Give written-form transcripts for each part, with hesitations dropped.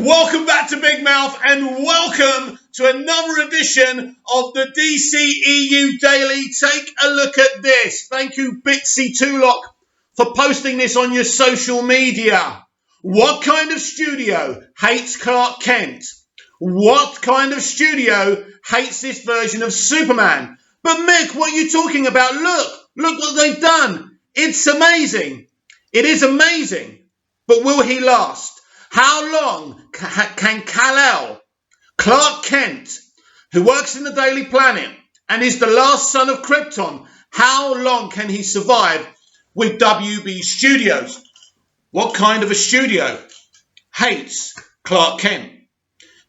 Welcome back to Big Mouth and welcome to another edition of the dceu Daily. Take a look at this. Thank you, dceu for posting this on your social media. What kind of studio hates Clark Kent? What kind of studio hates this version of Superman? But Mick, what are you talking about? Look what they've done. It's amazing. It is amazing. But will he last? How long can Kal-El, Clark Kent, who works in the Daily Planet and is the last son of Krypton, how long can he survive with WB Studios? What kind of a studio hates Clark Kent?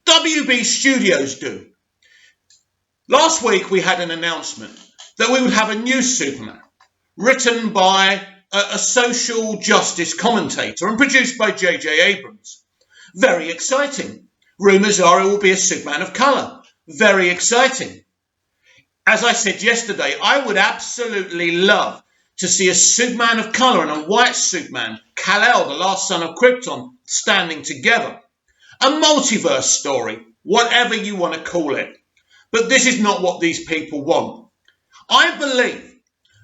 WB Studios do. Last week we had an announcement that we would have a new Superman written by a social justice commentator and produced by J.J. Abrams. Very exciting. Rumours are it will be a Superman of colour. Very exciting. As I said yesterday, I would absolutely love to see a Superman of colour and a white Superman, Kal-El, the last son of Krypton, standing together. A multiverse story, whatever you want to call it. But this is not what these people want. I believe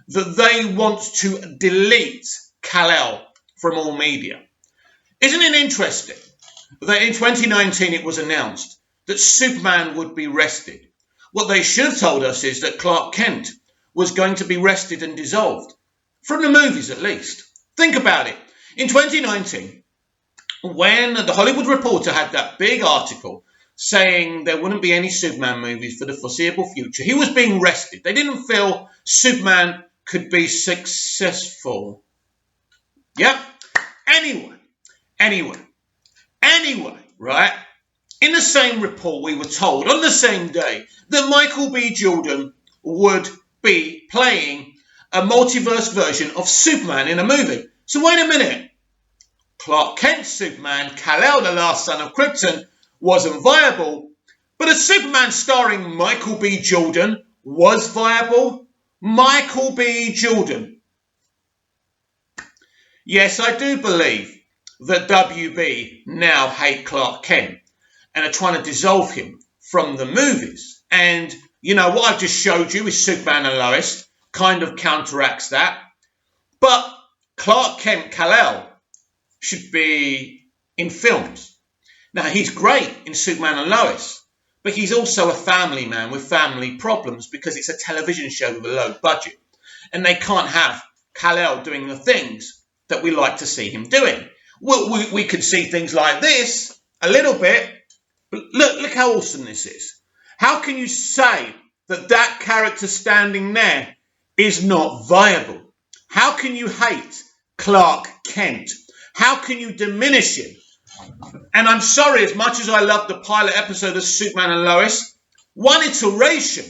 that they want to delete Kal-El from all media. Isn't it interesting that in 2019 it was announced that Superman would be rested? What they should have told us is that Clark Kent was going to be rested and dissolved. From the movies, at least. Think about it. In 2019, when the Hollywood Reporter had that big article saying there wouldn't be any Superman movies for the foreseeable future, he was being rested. They didn't feel Superman could be successful. Yep. Anyway, right? In the same report, we were told on the same day that Michael B. Jordan would be playing a multiverse version of Superman in a movie. So wait a minute. Clark Kent's Superman, Kal-El, the last son of Krypton, wasn't viable, but a Superman starring Michael B. Jordan was viable. Michael B. Jordan. Yes, I do believe that WB now hate Clark Kent and are trying to dissolve him from the movies. And, you know, what I've just showed you is Superman and Lois, kind of counteracts that. But Clark Kent, Kal-El, should be in films. Now, he's great in Superman and Lois, but he's also a family man with family problems because it's a television show with a low budget. And they can't have Kal-El doing the things that we like to see him doing. We could see things like this a little bit, but look how awesome this is. How can you say that that character standing there is not viable? How can you hate Clark Kent? How can you diminish him? And I'm sorry, as much as I love the pilot episode of Superman and Lois, one iteration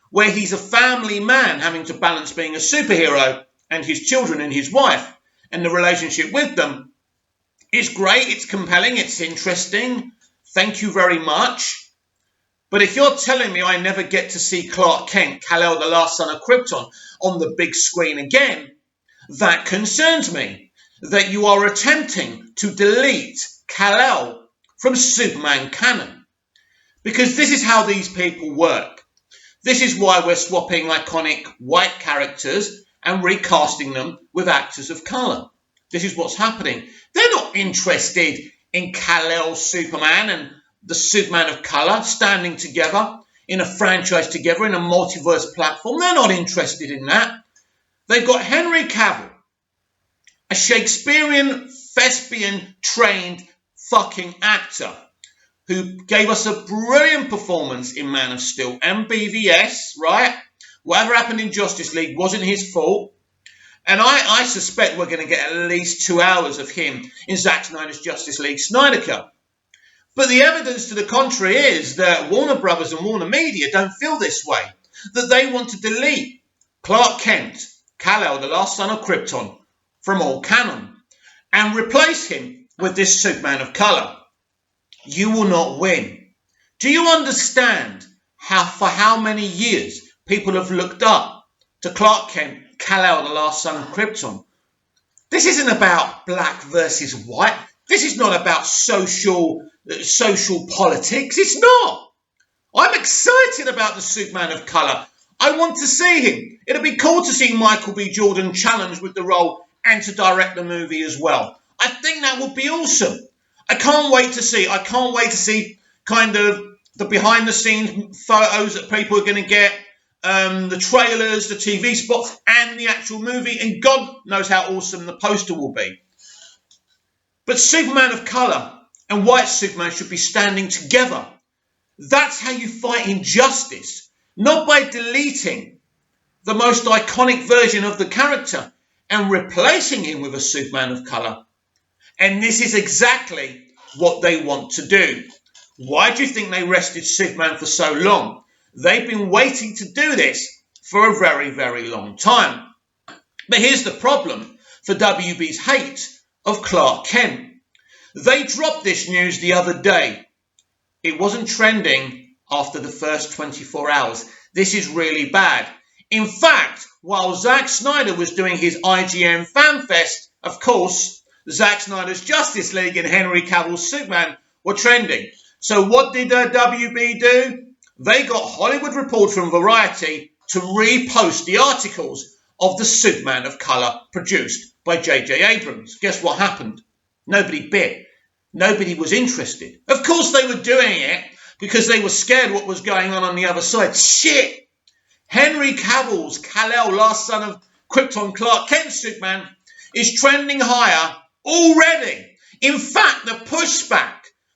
where he's a family man having to balance being a superhero and his children and his wife and the relationship with them is great, it's compelling, it's interesting. Thank you very much. But if you're telling me I never get to see Clark Kent, Kal-El, the last son of Krypton, on the big screen again, that concerns me. That you are attempting to delete Kal-El from Superman canon. Because this is how these people work. This is why we're swapping iconic white characters and recasting them with actors of colour. This is what's happening. They're not interested in Kal-El Superman and the Superman of colour standing together in a franchise together in a multiverse platform. They're not interested in that. They've got Henry Cavill, a Shakespearean, thespian-trained fucking actor who gave us a brilliant performance in Man of Steel and BVS, right? Whatever happened in Justice League wasn't his fault. And I suspect we're going to get at least 2 hours of him in Zack Snyder's Justice League Snyder Cut. But the evidence to the contrary is that Warner Brothers and Warner Media don't feel this way. That they want to delete Clark Kent, Kal-El, the last son of Krypton, from all canon and replace him with this Superman of colour. You will not win. Do you understand for how many years people have looked up to Clark Kent, Kal-El, the last son of Krypton? This isn't about black versus white. This is not about social social politics. It's not. I'm excited about the Superman of colour. I want to see him. It'll be cool to see Michael B. Jordan challenged with the role and to direct the movie as well. I think that would be awesome. I can't wait to see kind of the behind the scenes photos that people are going to get, the trailers, the TV spots, and the actual movie. And God knows how awesome the poster will be. But Superman of colour and white Superman should be standing together. That's how you fight injustice, not by deleting the most iconic version of the character and replacing him with a Superman of colour. And this is exactly what they want to do. Why do you think they rested Superman for so long? They've been waiting to do this for a very, very long time. But here's the problem for WB's hate of Clark Kent. They dropped this news the other day. It wasn't trending after the first 24 hours. This is really bad. In fact, while Zack Snyder was doing his IGN Fan Fest, of course, Zack Snyder's Justice League and Henry Cavill's Superman were trending. So what did WB do? They got Hollywood Reporter from Variety to repost the articles of the Superman of colour produced by J.J. Abrams. Guess what happened? Nobody bit. Nobody was interested. Of course they were doing it because they were scared what was going on the other side. Shit! Henry Cavill's Kal-El, last son of Krypton Clark Kent Superman, is trending higher already. In fact, the pushback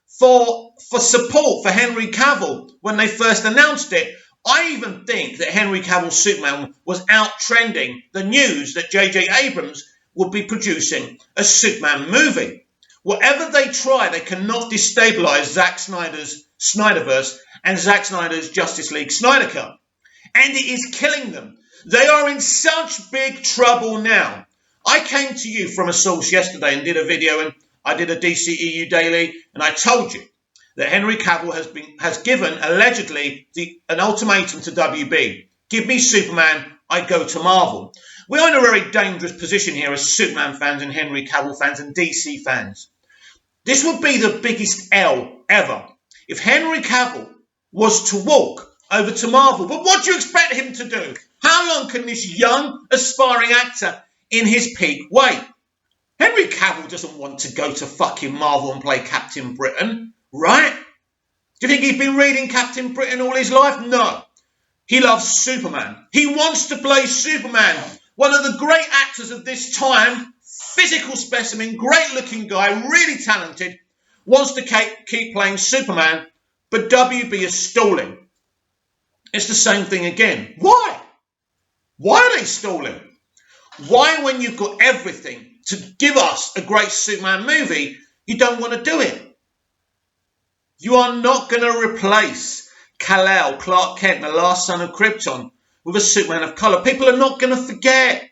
for support for Henry Cavill when they first announced it, I even think that Henry Cavill's Superman was out trending the news that J.J. Abrams would be producing a Superman movie. Whatever they try, they cannot destabilise Zack Snyder's Snyderverse and Zack Snyder's Justice League Snyder Cut. And it is killing them. They are in such big trouble now. I came to you from a source yesterday and did a video, and I did a DCEU Daily, and I told you that Henry Cavill has given, allegedly, an ultimatum to WB. Give me Superman, I go to Marvel. We're in a very dangerous position here as Superman fans and Henry Cavill fans and DC fans. This would be the biggest L ever if Henry Cavill was to walk over to Marvel. But what do you expect him to do? How long can this young, aspiring actor in his peak wait? Henry Cavill doesn't want to go to fucking Marvel and play Captain Britain, right? Do you think he's been reading Captain Britain all his life? No. He loves Superman. He wants to play Superman. One of the great actors of this time, physical specimen, great looking guy, really talented, wants to keep playing Superman, but WB is stalling. It's the same thing again. Why? Why are they stalling? Why, when you've got everything to give us a great Superman movie, you don't want to do it? You are not going to replace Kal-El, Clark Kent, the last son of Krypton, with a Superman of colour. People are not going to forget.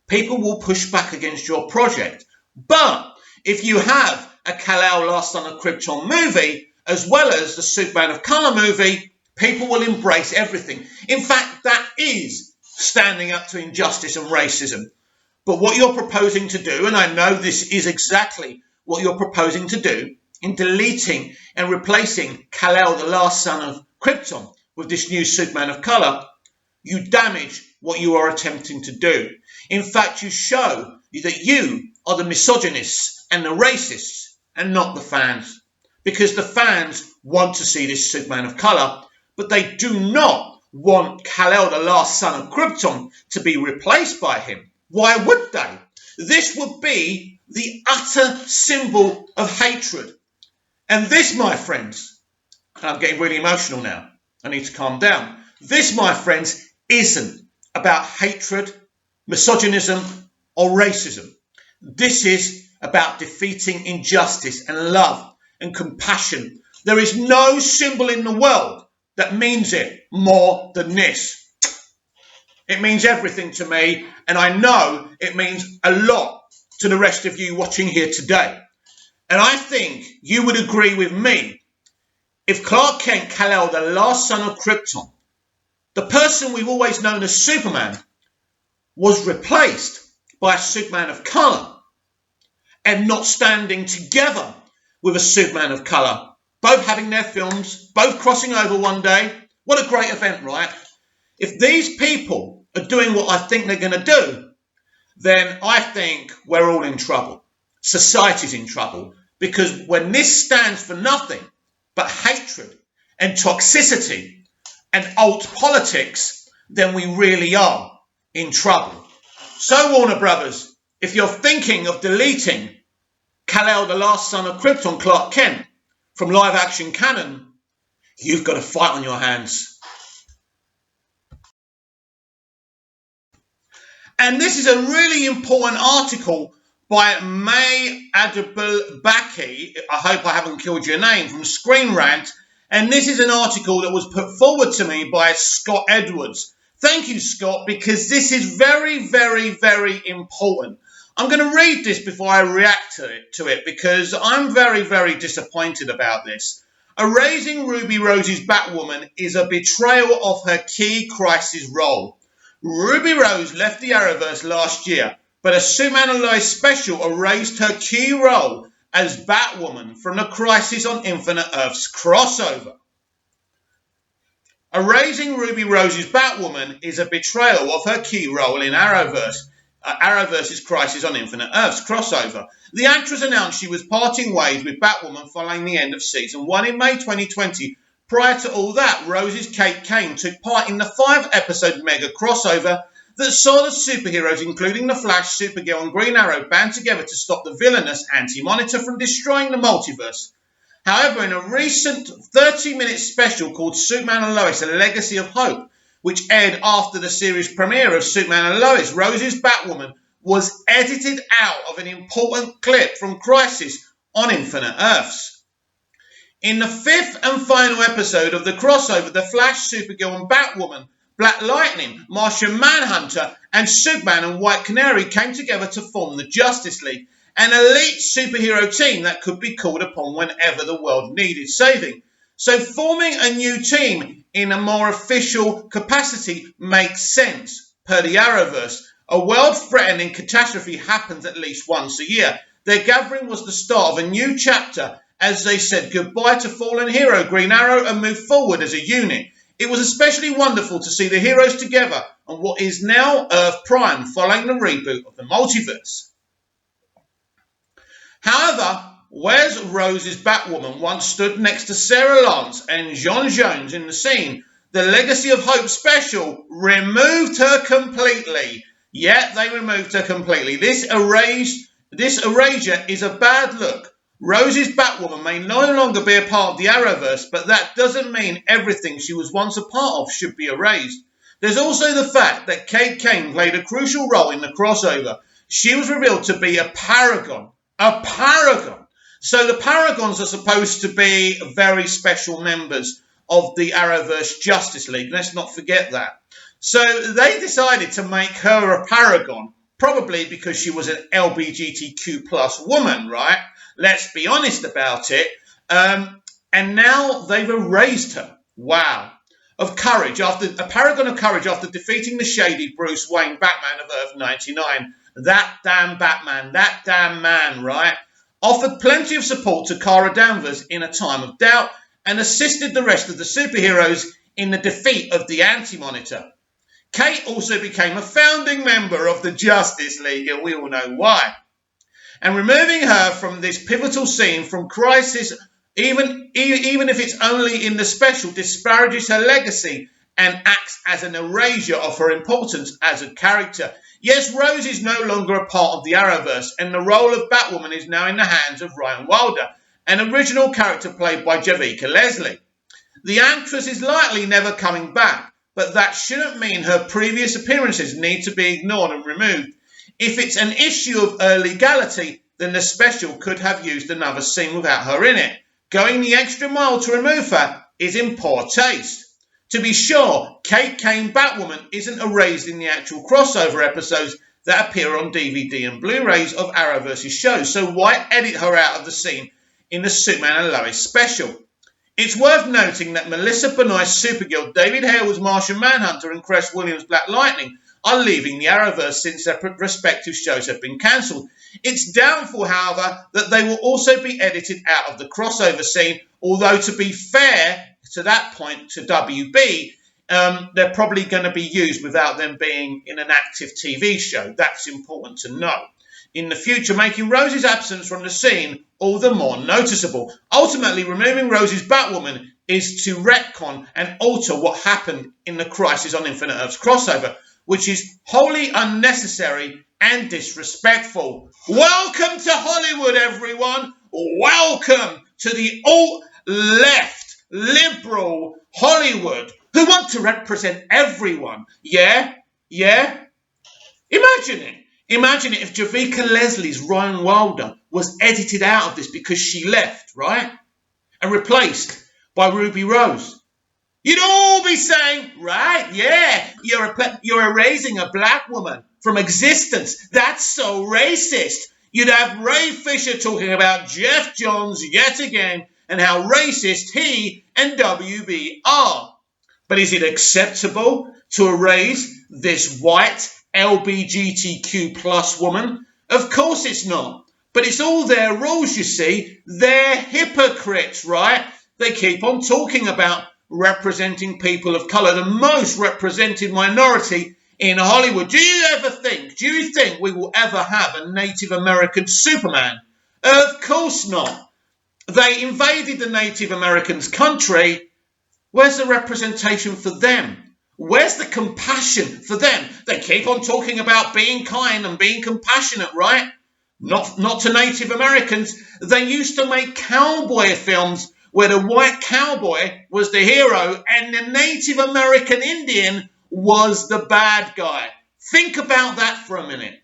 People will push back against your project. But if you have a Kal-El, last son of Krypton movie, as well as the Superman of colour movie, people will embrace everything. In fact, that is standing up to injustice and racism. But what you're proposing to do, and I know this is exactly what you're proposing to do, in deleting and replacing Kal-El, the last son of Krypton, with this new Superman of colour, you damage what you are attempting to do. In fact, you show that you are the misogynists and the racists and not the fans. Because the fans want to see this Superman of colour, but they do not want Kal-El, the last son of Krypton, to be replaced by him. Why would they? This would be the utter symbol of hatred. And this, my friends, and I'm getting really emotional now, I need to calm down. This, my friends, isn't about hatred, misogynism, or racism. This is about defeating injustice and love and compassion. There is no symbol in the world that means it more than this. It means everything to me, and I know it means a lot to the rest of you watching here today. And I think you would agree with me if Clark Kent, Kal-El, the last son of Krypton, the person we've always known as Superman, was replaced by a Superman of colour and not standing together with a Superman of colour, both having their films, both crossing over one day. What a great event, right? If these people are doing what I think they're going to do, then I think we're all in trouble. Society's in trouble, because when this stands for nothing but hatred and toxicity and alt politics, then we really are in trouble. So, Warner Brothers, if you're thinking of deleting Kal-El, the last son of Krypton, Clark Kent, from live action canon, you've got a fight on your hands. And this is a really important article by May Adebaki. I hope I haven't killed your name, from Screen Rant. And this is an article that was put forward to me by Scott Edwards. Thank you, Scott, because this is very, very, very important. I'm going to read this before I react to it because I'm very, very disappointed about this. Erasing Ruby Rose's Batwoman is a betrayal of her key crisis role. Ruby Rose left the Arrowverse last year, but a Superman and Lois special erased her key role as Batwoman from the Crisis on Infinite Earths crossover. Erasing Ruby Rose's Batwoman is a betrayal of her key role in Arrowverse's Crisis on Infinite Earths crossover. The actress announced she was parting ways with Batwoman following the end of Season 1 in May 2020. Prior to all that, Rose's Kate Kane took part in the 5-episode mega crossover that saw the superheroes, including The Flash, Supergirl and Green Arrow, band together to stop the villainous Anti-Monitor from destroying the multiverse. However, in a recent 30-minute special called Superman and Lois, A Legacy of Hope, which aired after the series premiere of Superman and Lois, Rose's Batwoman was edited out of an important clip from Crisis on Infinite Earths. In the 5th and final episode of the crossover, The Flash, Supergirl and Batwoman, Black Lightning, Martian Manhunter and Superman and White Canary came together to form the Justice League, an elite superhero team that could be called upon whenever the world needed saving. So forming a new team in a more official capacity makes sense. Per the Arrowverse, a world-threatening catastrophe happens at least once a year. Their gathering was the start of a new chapter as they said goodbye to fallen hero Green Arrow and moved forward as a unit. It was especially wonderful to see the heroes together on what is now Earth Prime following the reboot of the multiverse. However, whereas Rose's Batwoman once stood next to Sarah Lance and John Jones in the scene, the Legacy of Hope special removed her completely. Yeah, they removed her completely. This erasure is a bad look. Rose's Batwoman may no longer be a part of the Arrowverse, but that doesn't mean everything she was once a part of should be erased. There's also the fact that Kate Kane played a crucial role in the crossover. She was revealed to be a paragon. A paragon. So the Paragons are supposed to be very special members of the Arrowverse Justice League. Let's not forget that. So they decided to make her a paragon, probably because she was an LGBTQ plus woman, right? Let's be honest about it. And now they've erased her. Wow. Of courage, a paragon of courage after defeating the shady Bruce Wayne Batman of Earth 99. That damn Batman, that damn man, right? Offered plenty of support to Kara Danvers in a time of doubt and assisted the rest of the superheroes in the defeat of the Anti-Monitor. Kate also became a founding member of the Justice League, and we all know why. And removing her from this pivotal scene from Crisis, even if it's only in the special, disparages her legacy and acts as an erasure of her importance as a character. Yes, Rose is no longer a part of the Arrowverse, and the role of Batwoman is now in the hands of Ryan Wilder, an original character played by Javicia Leslie. The actress is likely never coming back, but that shouldn't mean her previous appearances need to be ignored and removed. If it's an issue of legality, then the special could have used another scene without her in it. Going the extra mile to remove her is in poor taste. To be sure, Kate Kane Batwoman isn't erased in the actual crossover episodes that appear on DVD and Blu-rays of Arrowverse's shows, so why edit her out of the scene in the Superman and Lois special? It's worth noting that Melissa Benoist's Supergirl, David Harewood's Martian Manhunter and Cress Williams' Black Lightning are leaving the Arrowverse since their respective shows have been cancelled. It's doubtful, however, that they will also be edited out of the crossover scene, although to be fair to that point to WB, they're probably going to be used without them being in an active TV show. That's important to know. In the future, making Rose's absence from the scene all the more noticeable. Ultimately, removing Rose's Batwoman is to retcon and alter what happened in the Crisis on Infinite Earths crossover, which is wholly unnecessary and disrespectful. Welcome to Hollywood, everyone. Welcome to the alt-left liberal Hollywood who want to represent everyone. Yeah? Imagine it if Javicia Leslie's Ryan Wilder was edited out of this because she left, right? And replaced by Ruby Rose. You'd all be saying, right, yeah, you're erasing a black woman from existence. That's so racist. You'd have Ray Fisher talking about Jeff Johns yet again and how racist he and WB are. But is it acceptable to erase this white LGBTQ plus woman? Of course it's not. But it's all their rules, you see. They're hypocrites, right? They keep on talking about representing people of colour, the most represented minority in Hollywood. Do you think we will ever have a Native American Superman? Of course not. They invaded the Native Americans' country. Where's the representation for them? Where's the compassion for them? They keep on talking about being kind and being compassionate, right? Not to Native Americans. They used to make cowboy films where the white cowboy was the hero and the Native American Indian was the bad guy. Think about that for a minute.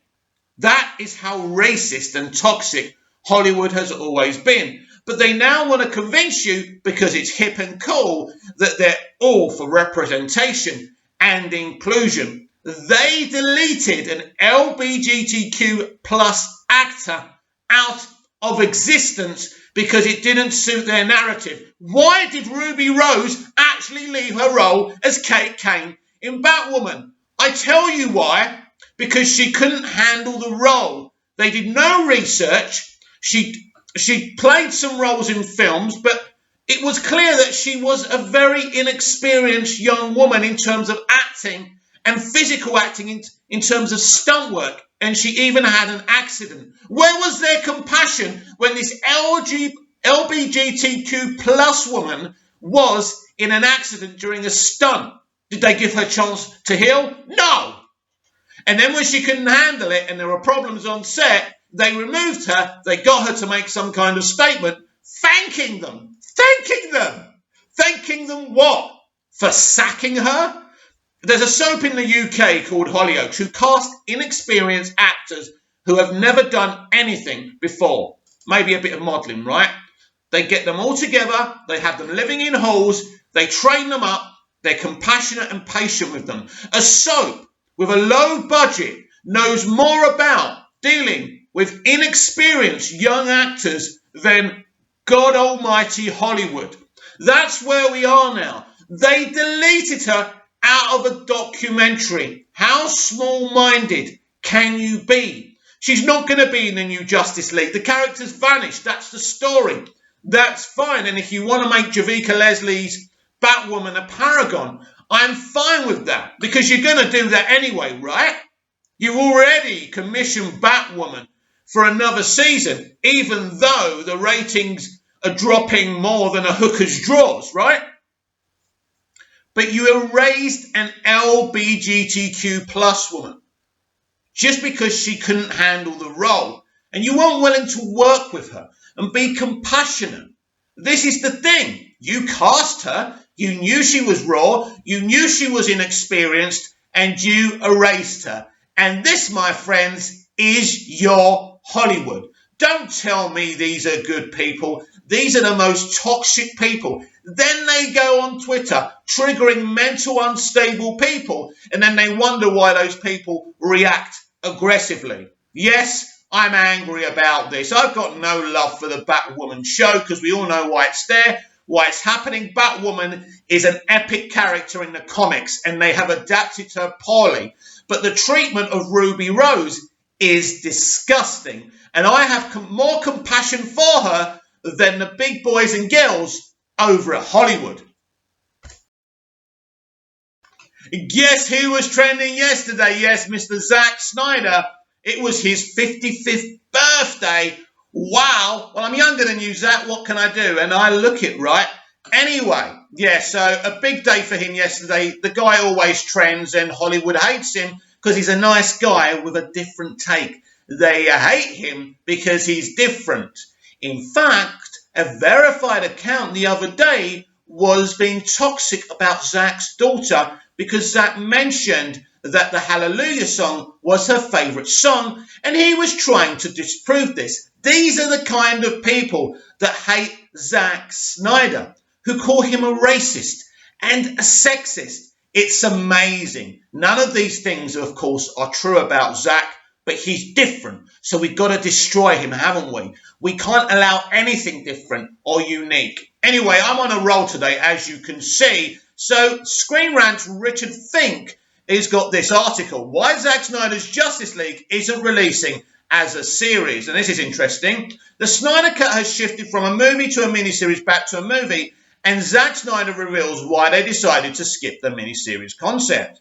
That is how racist and toxic Hollywood has always been. But they now want to convince you, because it's hip and cool, that they're all for representation and inclusion. They deleted an LGBTQ plus actor out of existence because it didn't suit their narrative. Why did Ruby Rose actually leave her role as Kate Kane in Batwoman? I tell you why. Because she couldn't handle the role. They did no research. She played some roles in films, but it was clear that she was a very inexperienced young woman in terms of acting and physical acting in terms of stunt work. And she even had an accident. Where was their compassion when this LGBTQ plus woman was in an accident during a stunt? Did they give her a chance to heal? No. And then when she couldn't handle it and there were problems on set, they removed her. They got her to make some kind of statement thanking them. Thanking them what? For sacking her? There's a soap in the UK called Hollyoaks who cast inexperienced actors who have never done anything before. Maybe a bit of modelling, right? They get them all together. They have them living in halls. They train them up. They're compassionate and patient with them. A soap with a low budget knows more about dealing with inexperienced young actors than God Almighty Hollywood. That's where we are now. They deleted her out of a documentary. How small-minded can you be? She's not going to be in the new Justice League. The character's vanished. That's the story. That's fine. And if you want to make Javicia Leslie's Batwoman a paragon, I'm fine with that, because you're going to do that anyway, right? You already commissioned Batwoman for another season, even though the ratings are dropping more than a hooker's drawers, right? But you erased an LGBTQ plus woman just because she couldn't handle the role, and you weren't willing to work with her and be compassionate. This is the thing. You cast her, you knew she was raw, you knew she was inexperienced, and you erased her. And this, my friends, is your Hollywood. Don't tell me these are good people. These are the most toxic people. Then they go on Twitter, triggering mental unstable people, and then they wonder why those people react aggressively. Yes, I'm angry about this. I've got no love for the Batwoman show because we all know why it's there, why it's happening. Batwoman is an epic character in the comics, and they have adapted her poorly. but the treatment of Ruby Rose is disgusting. And I have more compassion for her than the big boys and girls over at Hollywood. Guess who was trending yesterday? Yes, Mr. Zack Snyder. It was his 55th birthday. Wow. Well, I'm younger than you, Zack. What can I do? And I look it right. Anyway, yeah, so a big day for him yesterday. The guy always trends and Hollywood hates him because he's a nice guy with a different take. They hate him because he's different. In fact, a verified account the other day was being toxic about Zack's daughter because Zack mentioned that the Hallelujah song was her favourite song, and he was trying to disprove this. These are the kind of people that hate Zack Snyder, who call him a racist and a sexist. It's amazing. None of these things, of course, are true about Zack, but he's different, so we've got to destroy him, haven't we? We can't allow anything different or unique. Anyway, I'm on a roll today, as you can see. So, Screen Rant's Richard Fink has got this article, Why Zack Snyder's Justice League Isn't Releasing as a Series. And this is interesting. The Snyder Cut has shifted from a movie to a miniseries back to a movie, and Zack Snyder reveals why they decided to skip the miniseries concept.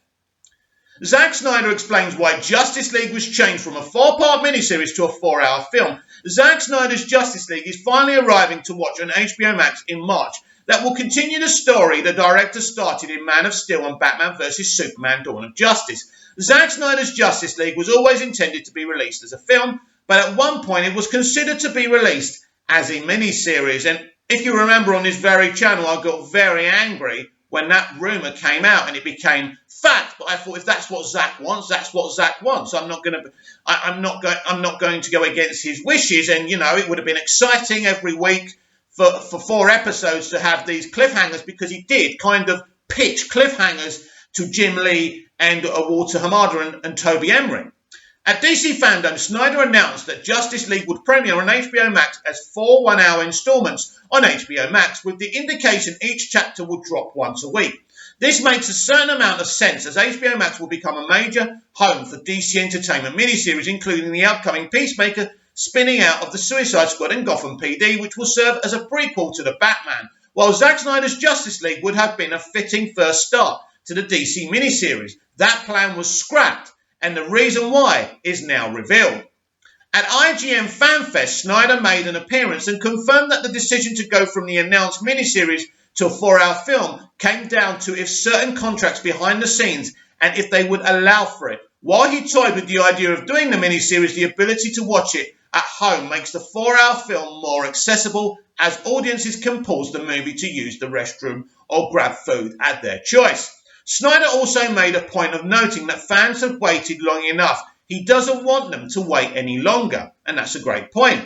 Zack Snyder explains why Justice League was changed from a 4-part miniseries to a 4-hour film. Zack Snyder's Justice League is finally arriving to watch on HBO Max in March. That will continue the story the director started in Man of Steel and Batman vs Superman Dawn of Justice. Zack Snyder's Justice League was always intended to be released as a film, but at one point it was considered to be released as a miniseries. And if you remember on this very channel, I got very angry when that rumour came out and it became fact. But I thought, if that's what Zack wants, that's what Zack wants. I'm not going to go against his wishes. And you know, it would have been exciting every week for 4 episodes to have these cliffhangers, because he did kind of pitch cliffhangers to Jim Lee and Walter Hamada and Toby Emmerich. At DC Fandom, Snyder announced that Justice League would premiere on HBO Max as 4 one-hour installments on HBO Max, with the indication each chapter would drop once a week. This makes a certain amount of sense, as HBO Max will become a major home for DC Entertainment miniseries, including the upcoming Peacemaker, spinning out of the Suicide Squad and Gotham PD, which will serve as a prequel to the Batman, while Zack Snyder's Justice League would have been a fitting first start to the DC miniseries. That plan was scrapped, and the reason why is now revealed. At IGN FanFest, Snyder made an appearance and confirmed that the decision to go from the announced miniseries to a 4-hour film came down to if certain contracts behind the scenes and if they would allow for it. While he toyed with the idea of doing the miniseries, the ability to watch it at home makes the 4-hour film more accessible, as audiences can pause the movie to use the restroom or grab food at their choice. Snyder also made a point of noting that fans have waited long enough. He doesn't want them to wait any longer, and that's a great point.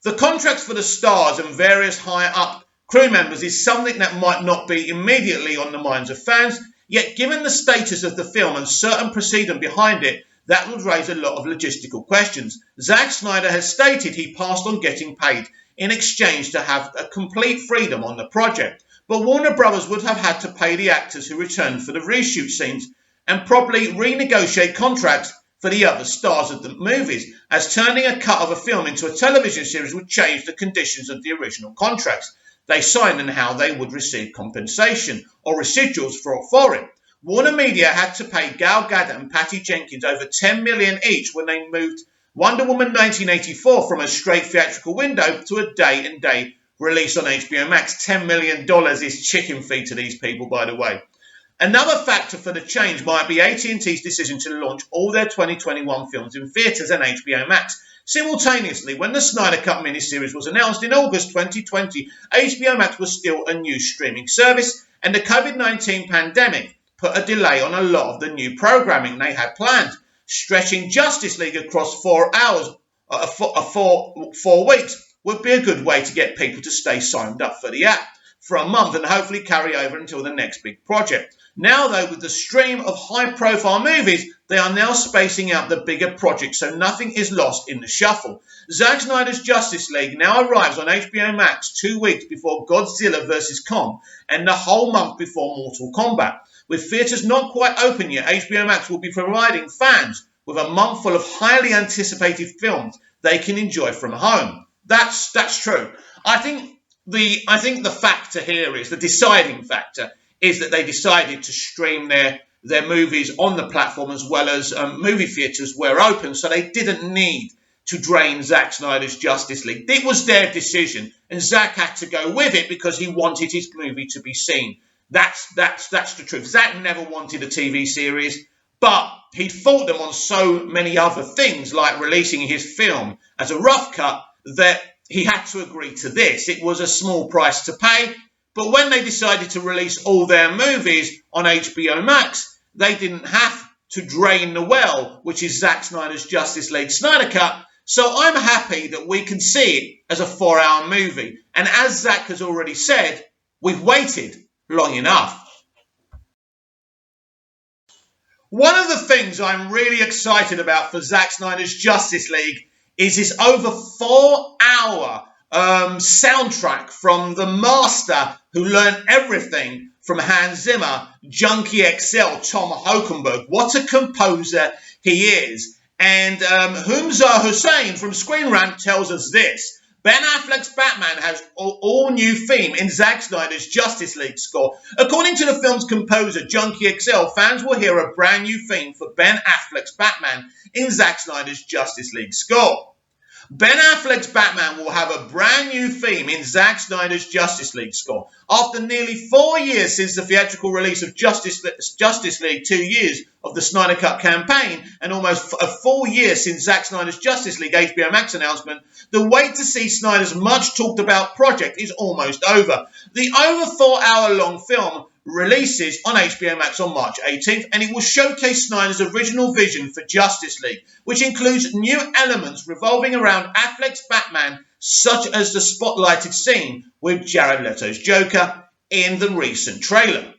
The contracts for the stars and various higher-up crew members is something that might not be immediately on the minds of fans, yet given the status of the film and certain precedent behind it, that would raise a lot of logistical questions. Zack Snyder has stated he passed on getting paid in exchange to have a complete freedom on the project, but Warner Brothers would have had to pay the actors who returned for the reshoot scenes and probably renegotiate contracts for the other stars of the movies, as turning a cut of a film into a television series would change the conditions of the original contracts they signed and how they would receive compensation or residuals for it. Warner Media had to pay Gal Gadot and Patty Jenkins over $10 million each when they moved Wonder Woman 1984 from a straight theatrical window to a day-and-day release on HBO Max. $10 million is chicken feed to these people, by the way. Another factor for the change might be AT&T's decision to launch all their 2021 films in theatres and HBO Max. Simultaneously, when the Snyder Cut miniseries was announced in August 2020, HBO Max was still a new streaming service, and the COVID-19 pandemic put a delay on a lot of the new programming they had planned. Stretching Justice League across 4 hours, 4 weeks would be a good way to get people to stay signed up for the app for a month and hopefully carry over until the next big project. Now, though, with the stream of high-profile movies, they are now spacing out the bigger projects, so nothing is lost in the shuffle. Zack Snyder's Justice League now arrives on HBO Max 2 weeks before Godzilla vs. Kong and the whole month before Mortal Kombat. With theatres not quite open yet, HBO Max will be providing fans with a month full of highly anticipated films they can enjoy from home. That's true. I think the factor here is the deciding factor is that they decided to stream their movies on the platform as well as movie theatres were open, so they didn't need to drain Zack Snyder's Justice League. It was their decision, and Zack had to go with it because he wanted his movie to be seen. That's the truth. Zack never wanted a TV series, but he fought them on so many other things, like releasing his film as a rough cut, that he had to agree to this. It was a small price to pay, but when they decided to release all their movies on HBO Max, they didn't have to drain the well, which is Zack Snyder's Justice League Snyder Cut. So I'm happy that we can see it as a 4-hour movie. And as Zack has already said, we've waited long enough. One of the things I'm really excited about for Zack Snyder's Justice League is his over 4-hour soundtrack from the master who learned everything from Hans Zimmer, Junkie XL, Tom Hokenberg. What a composer he is. And Humza Hussain from Screen Rant tells us this. Ben Affleck's Batman has all new theme in Zack Snyder's Justice League score. According to the film's composer, Junkie XL, fans will hear a brand new theme for Ben Affleck's Batman in Zack Snyder's Justice League score. Ben Affleck's Batman will have a brand new theme in Zack Snyder's Justice League score. After nearly 4 years since the theatrical release of Justice League, 2 years of the Snyder Cut campaign, and almost a full year since Zack Snyder's Justice League HBO Max announcement, the wait to see Snyder's much talked about project is almost over. The over 4-hour long film releases on HBO Max on March 18th, and it will showcase Snyder's original vision for Justice League, which includes new elements revolving around Affleck's Batman, such as the spotlighted scene with Jared Leto's Joker in the recent trailer.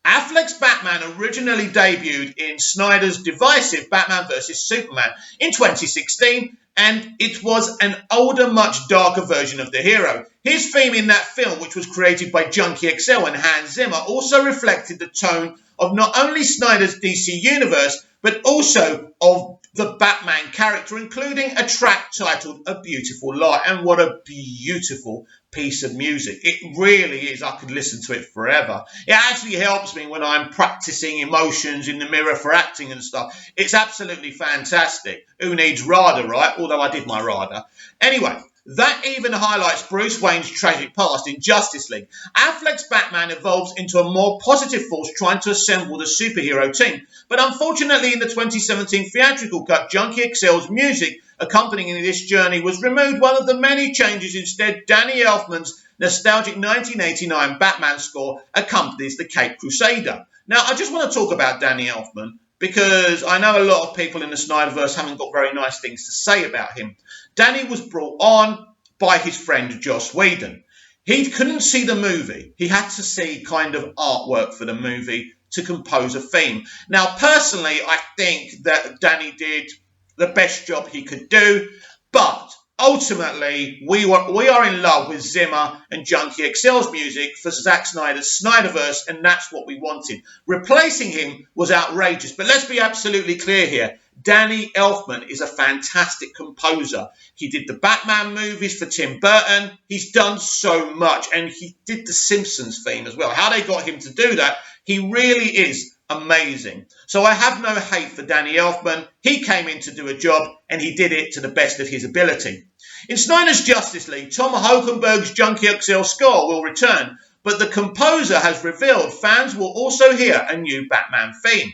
Affleck's Batman originally debuted in Snyder's divisive Batman vs. Superman in 2016, and it was an older, much darker version of the hero. His theme in that film, which was created by Junkie XL and Hans Zimmer, also reflected the tone of not only Snyder's DC universe, but also of the Batman character, including a track titled A Beautiful Lie. And what a beautiful piece of music. It really is. I could listen to it forever. It actually helps me when I'm practicing emotions in the mirror for acting and stuff. It's absolutely fantastic. Who needs RADA, right? Although I did my RADA. Anyway, that even highlights Bruce Wayne's tragic past in Justice League. Affleck's Batman evolves into a more positive force trying to assemble the superhero team. But unfortunately, in the 2017 theatrical cut, Junkie XL's music accompanying this journey was removed. One of the many changes, instead, Danny Elfman's nostalgic 1989 Batman score accompanies the Caped Crusader. Now, I just want to talk about Danny Elfman because I know a lot of people in the Snyderverse haven't got very nice things to say about him. Danny was brought on by his friend Joss Whedon. He couldn't see the movie. He had to see kind of artwork for the movie to compose a theme. Now, personally, I think that Danny did the best job he could do, but ultimately, we are in love with Zimmer and Junkie XL's music for Zack Snyder's Snyderverse, and that's what we wanted. Replacing him was outrageous, but let's be absolutely clear here. Danny Elfman is a fantastic composer. He did the Batman movies for Tim Burton. He's done so much, and he did the Simpsons theme as well. How they got him to do that, he really is amazing. So I have no hate for Danny Elfman. He came in to do a job, and he did it to the best of his ability. In Snyder's Justice League, Tom Hokenberg's Junkie XL score will return, but the composer has revealed fans will also hear a new Batman theme.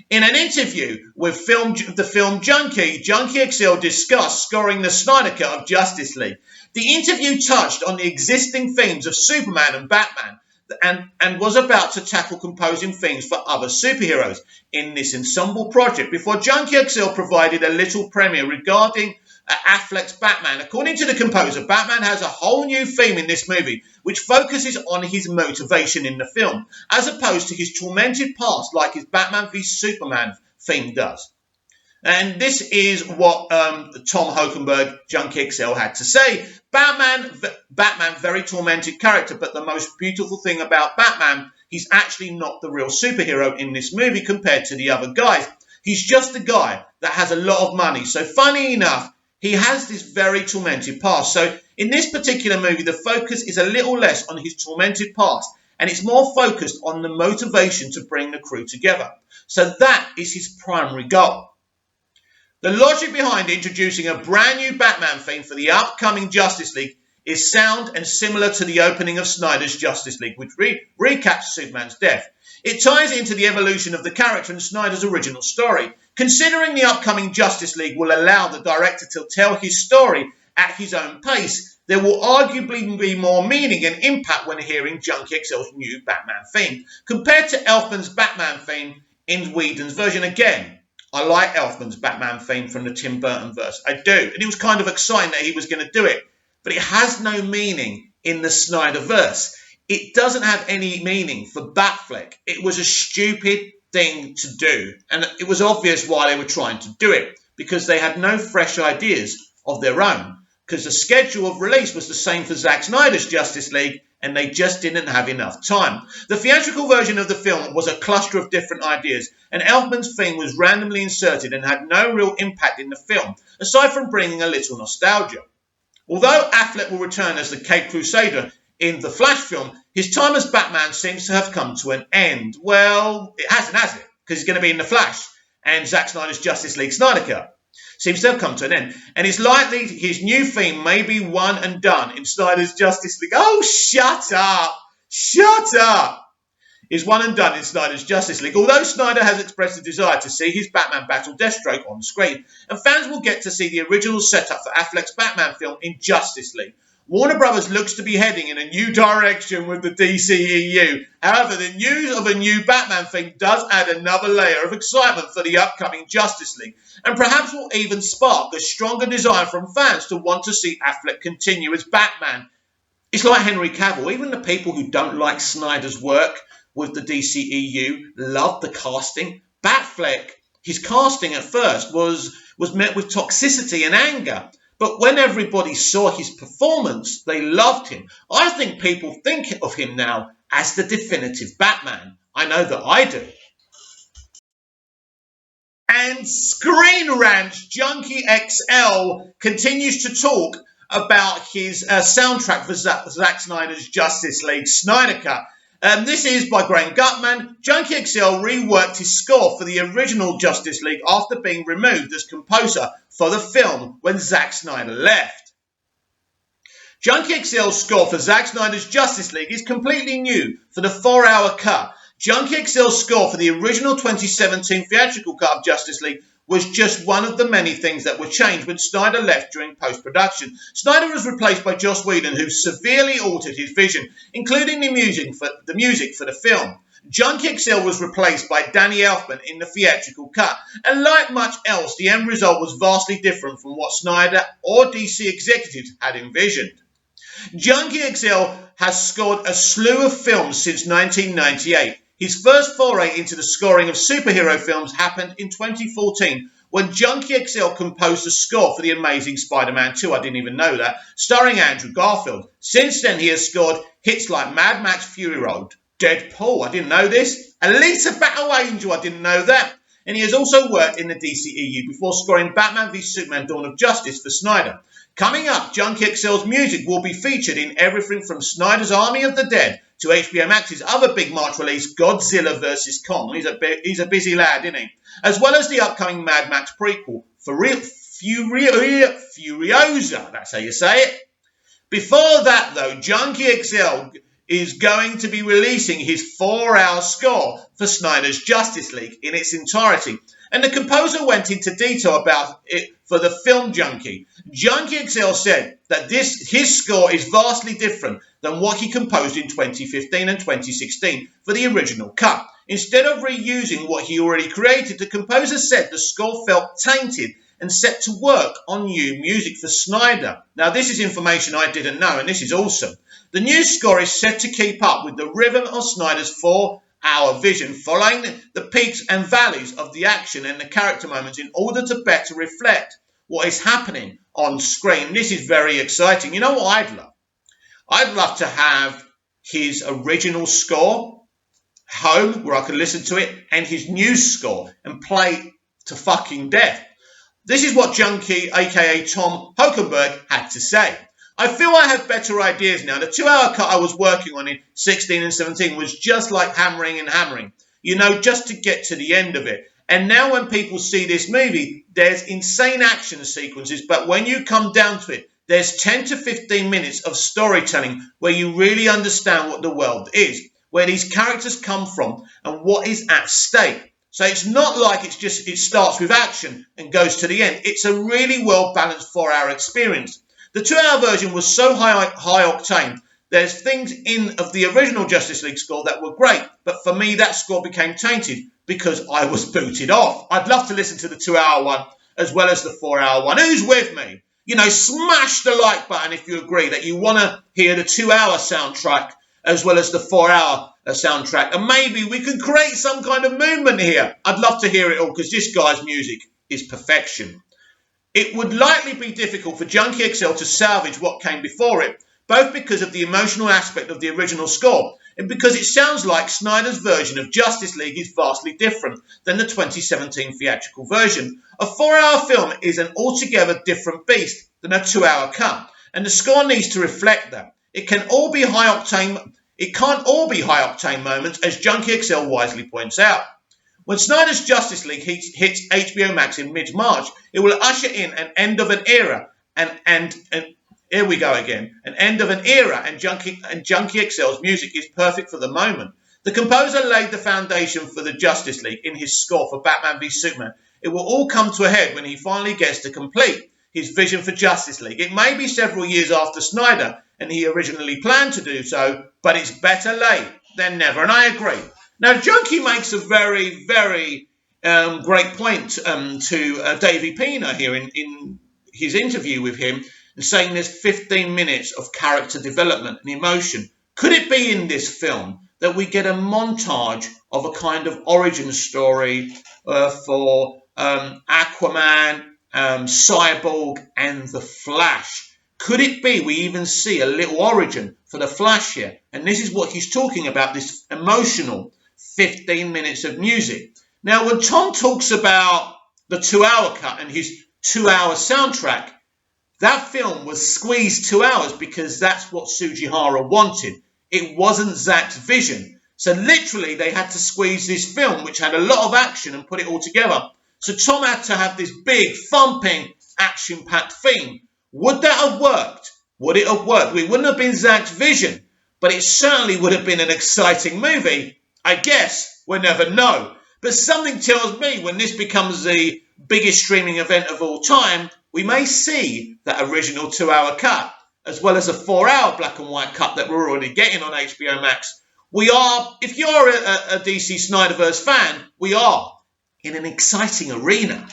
In an interview with the film Junkie XL discussed scoring the Snyder Cut of Justice League. The interview touched on the existing themes of Superman and Batman, and was about to tackle composing themes for other superheroes in this ensemble project before Junkie XL provided a little premiere regarding Affleck's Batman. According to the composer, Batman has a whole new theme in this movie, which focuses on his motivation in the film, as opposed to his tormented past like his Batman v Superman theme does. And this is what Tom Hokenberg, Junkie XL, had to say. Batman, very tormented character, but the most beautiful thing about Batman, he's actually not the real superhero in this movie compared to the other guys. He's just a guy that has a lot of money. So funny enough, he has this very tormented past. So in this particular movie, the focus is a little less on his tormented past, and it's more focused on the motivation to bring the crew together. So that is his primary goal. The logic behind introducing a brand new Batman theme for the upcoming Justice League is sound and similar to the opening of Snyder's Justice League, which recaps Superman's death. It ties into the evolution of the character in Snyder's original story. Considering the upcoming Justice League will allow the director to tell his story at his own pace, there will arguably be more meaning and impact when hearing Junkie XL's new Batman theme, compared to Elfman's Batman theme in Whedon's version. Again, I like Elfman's Batman theme from the Tim Burton verse. I do. And it was kind of exciting that he was going to do it. But it has no meaning in the Snyderverse. It doesn't have any meaning for Batfleck. It was a stupid thing to do. And it was obvious why they were trying to do it, because they had no fresh ideas of their own. Because the schedule of release was the same for Zack Snyder's Justice League, and they just didn't have enough time. The theatrical version of the film was a cluster of different ideas, and Elfman's theme was randomly inserted and had no real impact in the film, aside from bringing a little nostalgia. Although Affleck will return as the Caped Crusader in the Flash film, his time as Batman seems to have come to an end. Well, it hasn't, has it? Because he's going to be in the Flash and Zack Snyder's Justice League Snyder Cut. Seems to have come to an end. And it's likely his new theme may be one and done in Snyder's Justice League. Oh, shut up! Shut up! Is one and done in Snyder's Justice League. Although Snyder has expressed a desire to see his Batman battle Deathstroke on screen, and fans will get to see the original setup for Affleck's Batman film in Justice League. Warner Brothers looks to be heading in a new direction with the DCEU. However, the news of a new Batman theme does add another layer of excitement for the upcoming Justice League, and perhaps will even spark a stronger desire from fans to want to see Affleck continue as Batman. It's like Henry Cavill. Even the people who don't like Snyder's work with the DCEU love the casting. Batfleck, his casting at first was met with toxicity and anger. But when everybody saw his performance, they loved him. I think people think of him now as the definitive Batman. I know that I do. And Screen Rant's Junkie XL continues to talk about his soundtrack for Zack Snyder's Justice League Snyder Cut. This is by Graham Gutman. Junkie XL reworked his score for the original Justice League after being removed as composer for the film when Zack Snyder left. Junkie XL's score for Zack Snyder's Justice League is completely new for the 4-hour cut. Junkie XL's score for the original 2017 theatrical cut of Justice League was just one of the many things that were changed when Snyder left during post-production. Snyder was replaced by Joss Whedon, who severely altered his vision, including the music for the film. Junkie XL was replaced by Danny Elfman in the theatrical cut, and like much else, the end result was vastly different from what Snyder or DC executives had envisioned. Junkie XL has scored a slew of films since 1998. His first foray into the scoring of superhero films happened in 2014 when Junkie XL composed the score for The Amazing Spider-Man 2, I didn't even know that, starring Andrew Garfield. Since then, he has scored hits like Mad Max Fury Road, Deadpool, I didn't know this, Alita Battle Angel, I didn't know that, and he has also worked in the DCEU before scoring Batman v Superman Dawn of Justice for Snyder. Coming up, Junkie XL's music will be featured in everything from Snyder's Army of the Dead to HBO Max's other big March release, Godzilla vs. Kong. He's a busy lad, isn't he? As well as the upcoming Mad Max prequel, Furiosa, that's how you say it. Before that, though, Junkie XL is going to be releasing his 4-hour score for Snyder's Justice League in its entirety. And the composer went into detail about it for the film Junkie. Junkie XL said that his score is vastly different than what he composed in 2015 and 2016 for the original cut. Instead of reusing what he already created, the composer said the score felt tainted and set to work on new music for Snyder. Now, this is information I didn't know, and this is awesome. The new score is set to keep up with the rhythm of Snyder's 4-hour vision, following the peaks and valleys of the action and the character moments in order to better reflect what is happening on screen. This is very exciting. You know what I'd love? I'd love to have his original score home where I could listen to it, and his news score and play to fucking death. This is what Junkie, aka Tom Hokenberg, had to say. I feel I have better ideas now. The 2-hour cut I was working on in 16 and 17 was just like hammering and hammering, just to get to the end of it. And now when people see this movie, there's insane action sequences, but when you come down to it, there's 10 to 15 minutes of storytelling where you really understand what the world is, where these characters come from, and what is at stake. So it's not like it starts with action and goes to the end. It's a really well-balanced 4-hour experience. The 2-hour version was so high octane. There's things in of the original Justice League score that were great, but for me that score became tainted because I was booted off. I'd love to listen to the 2-hour one as well as the 4-hour one. Who's with me? Smash the like button if you agree that you want to hear the 2-hour soundtrack as well as the 4-hour soundtrack. And maybe we could create some kind of movement here. I'd love to hear it all because this guy's music is perfection. It would likely be difficult for Junkie XL to salvage what came before it, both because of the emotional aspect of the original score and because it sounds like Snyder's version of Justice League is vastly different than the 2017 theatrical version. A 4-hour film is an altogether different beast than a 2-hour cut, and the score needs to reflect that. It can't all be high octane moments, as Junkie XL wisely points out. When Snyder's Justice League hits HBO Max in mid-March, it will usher in an end of an era, and here we go again, an end of an era, and Junkie XL's music is perfect for the moment. The composer laid the foundation for the Justice League in his score for Batman v Superman. It will all come to a head when he finally gets to complete his vision for Justice League. It may be several years after Snyder, and he originally planned to do so, but it's better late than never, and I agree. Now, Junkie makes a very, very great point to Davey Pena here in his interview with him, saying there's 15 minutes of character development and emotion. Could it be in this film that we get a montage of a kind of origin story for Aquaman, Cyborg, and the Flash? Could it be we even see a little origin for the Flash here? And this is what he's talking about, this emotional 15 minutes of music. Now, when Tom talks about the 2-hour cut and his 2-hour soundtrack, that film was squeezed 2 hours because that's what Sugihara wanted. It wasn't Zack's vision. So literally they had to squeeze this film, which had a lot of action, and put it all together. So Tom had to have this big, thumping, action-packed theme. Would that have worked? Would it have worked? It wouldn't have been Zack's vision, but it certainly would have been an exciting movie. I guess we'll never know. But something tells me when this becomes the biggest streaming event of all time, we may see that original 2-hour cut, as well as a 4-hour black and white cut that we're already getting on HBO Max. We are, if you're a DC Snyderverse fan, we are in an exciting arena.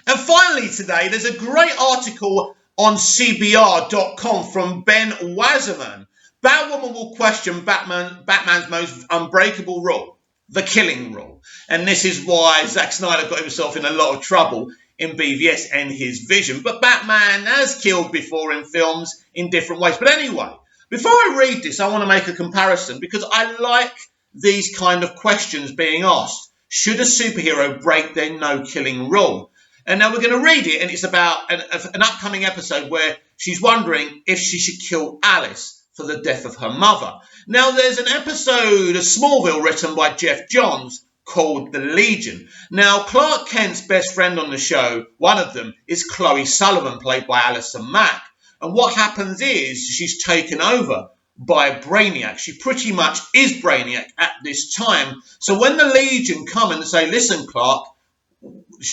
And finally today, there's a great article on CBR.com from Ben Wasserman. Batwoman will question Batman's most unbreakable rule, the killing rule. And this is why Zack Snyder got himself in a lot of trouble in BVS and his vision. But Batman has killed before in films in different ways. But anyway, before I read this, I want to make a comparison because I like these kind of questions being asked. Should a superhero break their no-killing rule? And now we're going to read it, and it's about an upcoming episode where she's wondering if she should kill Alice for the death of her mother. Now, there's an episode of Smallville written by Jeff Johns called The Legion. Now, Clark Kent's best friend on the show, one of them, is Chloe Sullivan, played by Alison Mack. And what happens is she's taken over by Brainiac. She pretty much is Brainiac at this time. So when the Legion come and say, listen, Clark,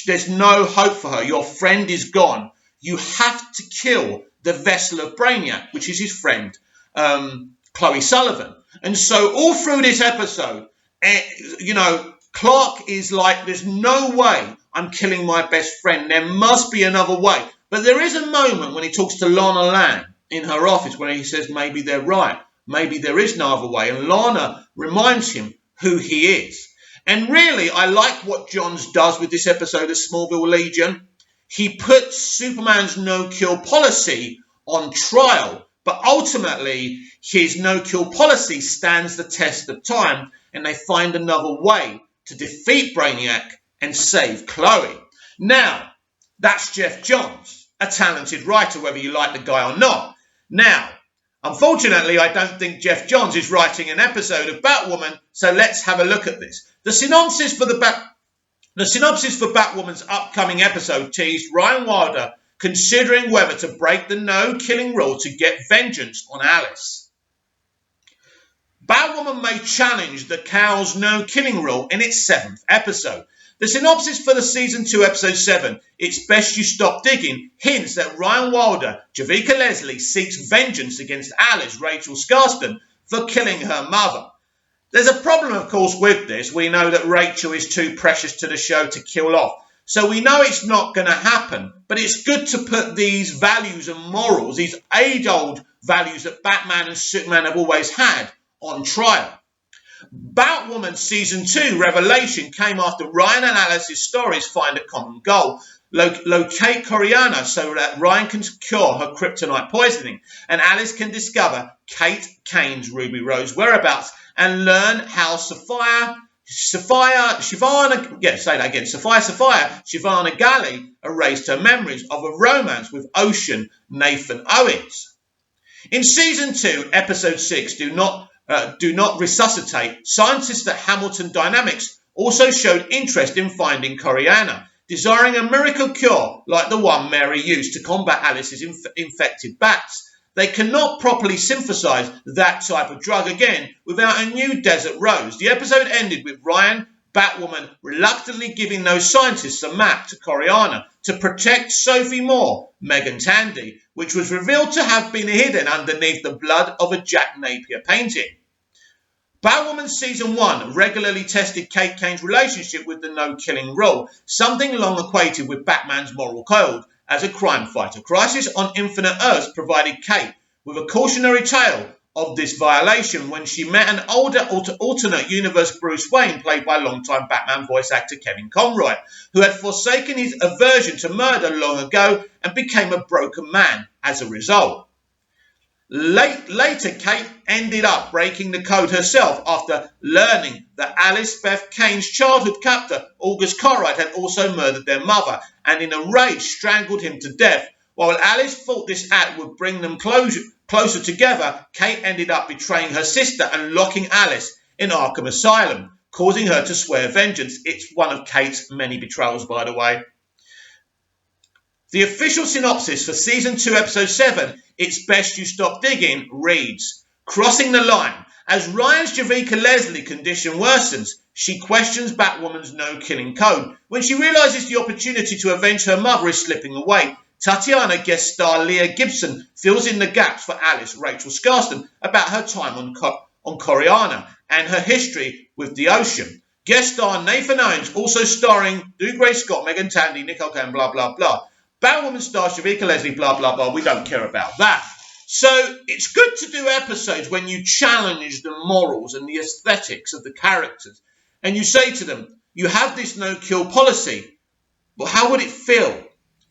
there's no hope for her. Your friend is gone. You have to kill the vessel of Brainiac, which is his friend, Chloe Sullivan. And so all through this episode, Clark is like, there's no way I'm killing my best friend. There must be another way. But there is a moment when he talks to Lana Lang in her office where he says, maybe they're right. Maybe there is no other way. And Lana reminds him who he is. And really, I like what Johns does with this episode of Smallville Legion. He puts Superman's no-kill policy on trial But ultimately, his no-kill policy stands the test of time, and they find another way to defeat Brainiac and save Chloe. Now, that's Jeff Johns, a talented writer, whether you like the guy or not. Now, unfortunately, I don't think Jeff Johns is writing an episode of Batwoman, so let's have a look at this. The synopsis for Batwoman's upcoming episode teased Ryan Wilder considering whether to break the no-killing rule to get vengeance on Alice. Batwoman may challenge the cow's no-killing rule in its 7th episode. The synopsis for the Season 2, Episode 7, It's Best You Stop Digging, hints that Ryan Wilder, Javicia Leslie, seeks vengeance against Alice, Rachel Scarston, for killing her mother. There's a problem, of course, with this. We know that Rachel is too precious to the show to kill off. So we know it's not going to happen. But it's good to put these values and morals, these age-old values that Batman and Superman have always had, on trial. Batwoman Season 2 revelation came after Ryan and Alice's stories find a common goal. Locate Coriana so that Ryan can cure her kryptonite poisoning and Alice can discover Kate Kane's Ruby Rose whereabouts and learn how Safaya Shivana Gali erased her memories of a romance with Ocean Nathan Owens. In Season 2, Episode 6, Do Not Resuscitate, scientists at Hamilton Dynamics also showed interest in finding Coriana, desiring a miracle cure like the one Mary used to combat Alice's infected bats. They cannot properly synthesize that type of drug again without a new Desert Rose. The episode ended with Ryan, Batwoman, reluctantly giving those scientists a map to Coriana to protect Sophie Moore, Megan Tandy, which was revealed to have been hidden underneath the blood of a Jack Napier painting. Batwoman Season 1 regularly tested Kate Kane's relationship with the no-killing rule, something long equated with Batman's moral code as a crime fighter. Crisis on Infinite Earths provided Kate with a cautionary tale of this violation when she met an older alternate universe Bruce Wayne, played by longtime Batman voice actor Kevin Conroy, who had forsaken his aversion to murder long ago and became a broken man as a result. Later, Kate ended up breaking the code herself after learning that Alice Beth Kane's childhood captor, August Conrad, had also murdered their mother and in a rage strangled him to death. While Alice thought this act would bring them closer together, Kate ended up betraying her sister and locking Alice in Arkham Asylum, causing her to swear vengeance. It's one of Kate's many betrayals, by the way. The official synopsis for Season 2, Episode 7, It's Best You Stop Digging, reads, Crossing the line. As Ryan's Javicia Leslie condition worsens, she questions Batwoman's no-killing code. When she realises the opportunity to avenge her mother is slipping away, Tatiana guest star Leah Gibson fills in the gaps for Alice, Rachel Scarston, about her time on Coriana and her history with the Ocean. Guest star Nathan Owens, also starring Dougray Scott, Megan Tandy, Nicole Kane, blah, blah, blah. Batwoman stars Javicia Leslie, blah, blah, blah. We don't care about that. So it's good to do episodes when you challenge the morals and the aesthetics of the characters. And you say to them, you have this no-kill policy, but how would it feel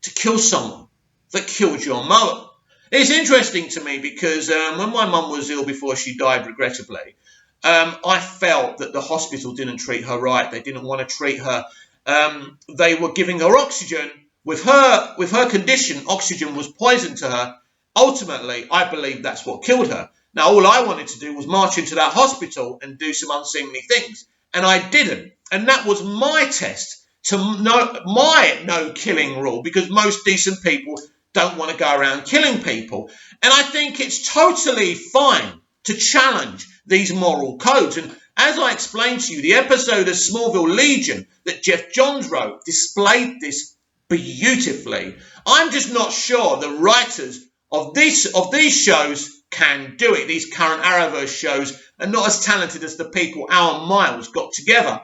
to kill someone that killed your mother? It's interesting to me because when my mum was ill before she died, regrettably, I felt that the hospital didn't treat her right. They didn't want to treat her. They were giving her oxygen. With her condition, oxygen was poison to her. Ultimately, I believe that's what killed her. Now, all I wanted to do was march into that hospital and do some unseemly things. And I didn't. And that was my test to know my no-killing rule, because most decent people don't want to go around killing people. And I think it's totally fine to challenge these moral codes. And as I explained to you, the episode of Smallville Legion that Jeff Johns wrote displayed this beautifully. I'm just not sure the writers of these shows can do it. These current Arrowverse shows are not as talented as the people Alan Miles got together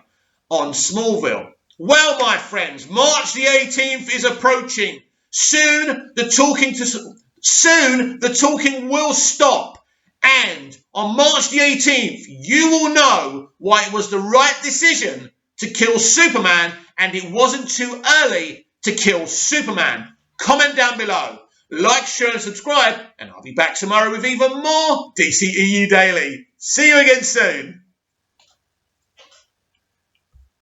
on Smallville. Well, my friends, March the 18th is approaching. Soon the talking will stop. And on March the 18th, you will know why it was the right decision to kill Superman, and it wasn't too early to kill Superman. Comment down below. like, share and subscribe, and I'll be back tomorrow with even more DCEU Daily. See you again soon.